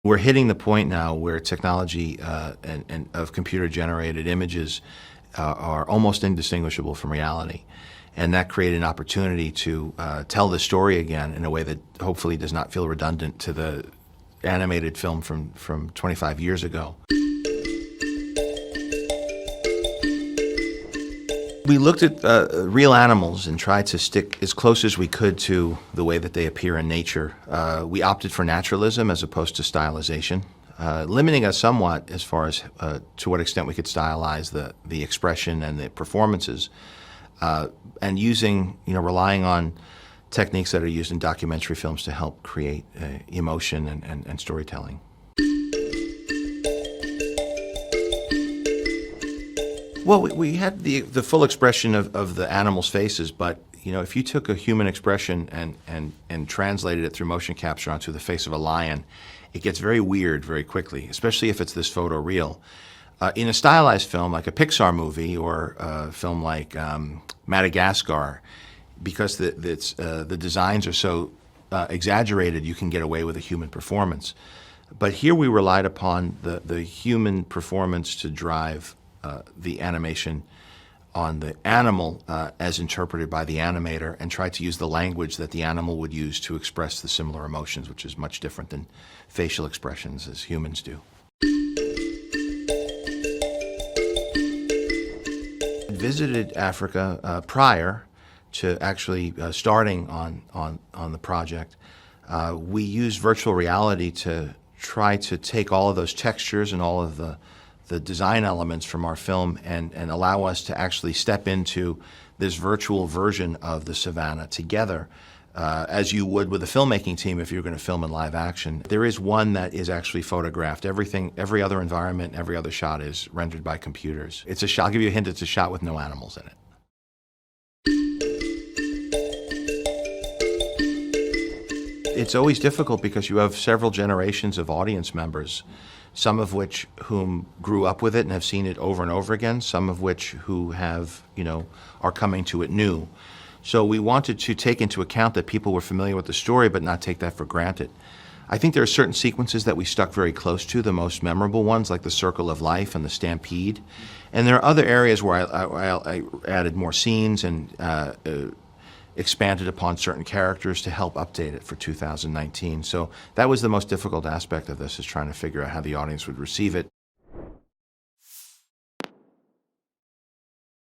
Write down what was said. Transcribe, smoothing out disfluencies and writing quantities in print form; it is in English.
We're hitting the point now where technology and of computer-generated images are almost indistinguishable from reality. And that created an opportunity to tell the story again in a way that hopefully does not feel redundant to the animated film from 25 years ago. We looked at real animals and tried to stick as close as we could to the way that they appear in nature. We opted for naturalism as opposed to stylization, limiting us somewhat as far as to what extent we could stylize the expression and the performances, and relying on techniques that are used in documentary films to help create emotion and storytelling. Well, we had the full expression of the animals' faces, but if you took a human expression and translated it through motion capture onto the face of a lion, it gets very weird very quickly, especially if it's this photoreal. In a stylized film like a Pixar movie or a film like Madagascar, because the designs are so exaggerated, you can get away with a human performance. But here we relied upon the human performance to drive the animation on the animal as interpreted by the animator, and try to use the language that the animal would use to express the similar emotions, which is much different than facial expressions as humans do. I visited Africa prior to actually starting on the project. We used virtual reality to try to take all of those textures and all of the design elements from our film and allow us to actually step into this virtual version of the savannah together, as you would with a filmmaking team if you're going to film in live action. There is one that is actually photographed. Every other environment, every other shot is rendered by computers. It's a shot, I'll give you a hint, it's a shot with no animals in it. It's always difficult because you have several generations of audience members, some of which whom grew up with it and have seen it over and over again, some of which who have, are coming to it new. So we wanted to take into account that people were familiar with the story but not take that for granted. I think there are certain sequences that we stuck very close to, the most memorable ones, like the Circle of Life and the Stampede. And there are other areas where I added more scenes and expanded upon certain characters to help update it for 2019. So that was the most difficult aspect of this, is trying to figure out how the audience would receive it.